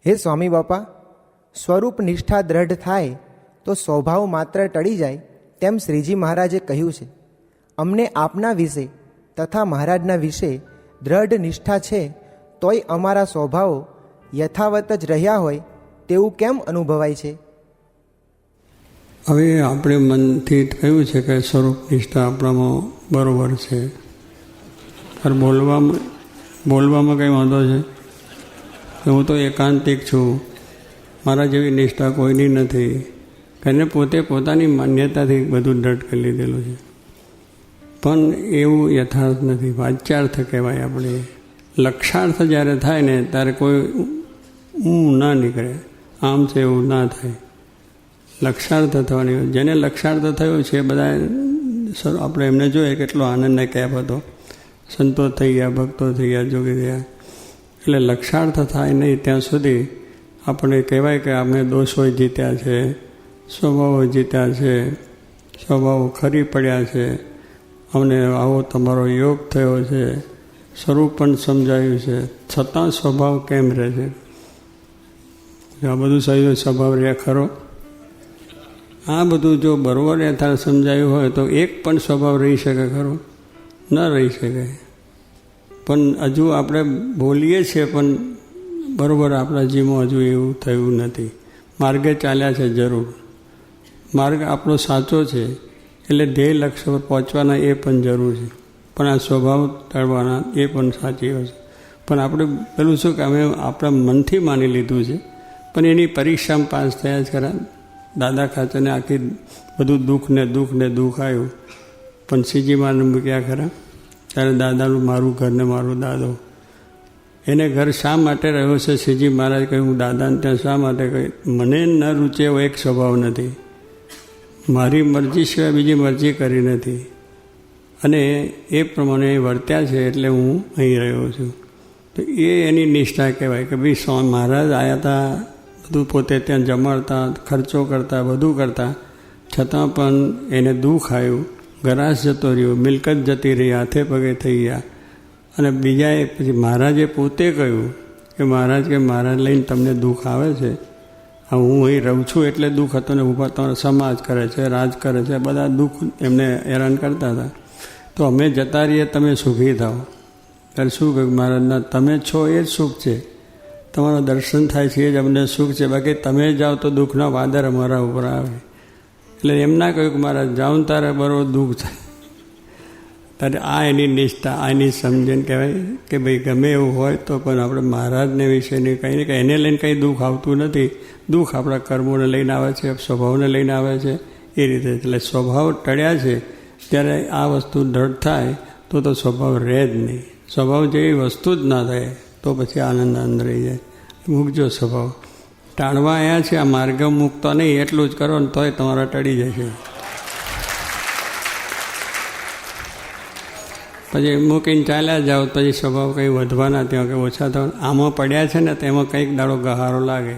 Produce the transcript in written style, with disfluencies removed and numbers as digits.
હે સ્વામી બાપા, સ્વરૂપ નિષ્ઠા દ્રઢ થાય તો સ્વભાવ માત્ર ટળી જાય તેમ શ્રીજી મહારાજે કહ્યું છે. અમને આપના વિશે તથા મહારાજના વિશે દ્રઢ નિષ્ઠા છે, તોય અમારા સ્વભાવો યથાવત જ રહ્યા હોય તેવું કેમ અનુભવાય છે? હવે આપણે મનથી કહ્યું છે કે સ્વરૂપ નિષ્ઠા આપણામાં બરોબર છે, પણ બોલવામાં કંઈ વાંધો છે કે હું તો એકાંતિક છું, મારા જેવી નિષ્ઠા કોઈની નથી, એને પોતે પોતાની માન્યતાથી બધું દ્રઢ કરી લીધેલું છે. પણ એવું યથાર્થ નથી. વાચ્યાર્થ કહેવાય. આપણે લક્ષાર્થ જ્યારે થાય ને ત્યારે કોઈ ના નીકળે, આમ છે એવું ના થાય. લક્ષાર્થ થવાની, જેને લક્ષાર્થ થયો છે બધા આપણે એમને જોઈએ કેટલો આનંદને કેપ હતો, સંતો થઈ ગયા, ભક્તો થઈ ગયા, જોગી ગયા. એટલે લક્ષાર્થ થાય નહીં ત્યાં સુધી આપણે કહેવાય કે અમે દોષો જીત્યા છે, સ્વભાવો જીત્યા છે, સ્વભાવો ખરી પડ્યા છે, અમને આવો તમારો યોગ થયો છે, સ્વરૂપ પણ સમજાયું છે, છતાં સ્વભાવ કેમ રહે છે? આ બધું સહી સ્વભાવ રહે ખરો? આ બધું જો બરોબર યથાર્થ સમજાયું હોય તો એક પણ સ્વભાવ રહી શકે ખરો? ન રહી શકે. પણ હજુ આપણે બોલીએ છીએ પણ બરાબર આપણા જીવમાં હજુ એવું થયું નથી. માર્ગે ચાલ્યા છે જરૂર, માર્ગ આપણો સાચો છે, એટલે ધ્યેય લક્ષ્ય પર પહોંચવાના એ પણ જરૂર છે, પણ આ સ્વભાવ ટળવાના એ પણ સાચી છે. પણ આપણે પેલું શું કે અમે આપણા મનથી માની લીધું છે, પણ એની પરીક્ષામાં પાસ થયા જ ખરા. દાદા ખાચરને આખી બધું દુઃખ ને દુઃખ આવ્યું, પણ શ્રીજી મહારાજને મૂક્યા ખરા. ત્યારે દાદાનું મારું ઘર ને મારો દાદો, એને ઘર શા માટે રહ્યો છે? શ્રીજી મહારાજ કહ્યું દાદાને ત્યાં શા માટે કહ્યું? મને ન રૂચે એવો એક સ્વભાવ નથી, મારી મરજી સિવાય બીજી મરજી કરી નથી, અને એ પ્રમાણે વર્ત્યા છે એટલે હું અહીં રહ્યો છું. તો એ એની નિષ્ઠા કહેવાય કે ભાઈ સ્વામી મહારાજ આવ્યા હતા, બધું પોતે ત્યાં જમાડતા, ખર્ચો કરતા, બધું કરતા, છતાં પણ એને દુઃખ આવ્યું, ગરાસ જતો રહ્યો, મિલકત જતી રહી, હાથે પગે થઈ ગયા. અને બીજાએ પછી મહારાજે પોતે કહ્યું કે મહારાજ લઈને તમને દુઃખ આવે છે, હા હું અહીં રહું છું એટલે દુઃખ હતો ને, ઊભા તમારો સમાજ કરે છે, રાજ કરે છે, બધા દુઃખ એમને હેરાન કરતા હતા, તો અમે જતા રહીએ, તમે સુખી થાઓ. ત્યારે શું કહ્યું મહારાજના? તમે છો એ જ સુખ છે, તમારું દર્શન થાય છે એ જ અમને સુખ છે, બાકી તમે જાઓ તો દુઃખના વાદળ અમારા ઉપર આવે. એટલે એમ ના કહ્યું કે મહારાજ જાઉં તારે બરોબર દુઃખ થાય. ત્યારે આ એની નિષ્ઠા, આ એની સમજણ કહેવાય કે ભાઈ ગમે એવું હોય તો પણ આપણે મહારાજને વિશેની કંઈ ને કંઈ એને લઈને કંઈ દુઃખ આવતું નથી. દુઃખ આપણા કર્મોને લઈને આવે છે, સ્વભાવને લઈને આવે છે, એ રીતે. એટલે સ્વભાવ ટળ્યા છે ત્યારે આ વસ્તુ દ્રઢ થાય તો સ્વભાવ રહે જ નહીં. સ્વભાવ જેવી વસ્તુ જ ના થાય તો પછી આનંદ રહી જાય. મૂકજો સ્વભાવ. ટાળવા આવ્યા છે, આ માર્ગ મૂકતો નહીં, એટલું જ કરો ને તોય તમારા ટળી જશે. પછી મૂકીને ચાલ્યા જાઓ પછી સ્વભાવ કંઈ વધવાના ત્યાં કે ઓછા થવાના. આમાં પડ્યા છે ને તેમાં કંઈક દાડો ગહારો લાગે.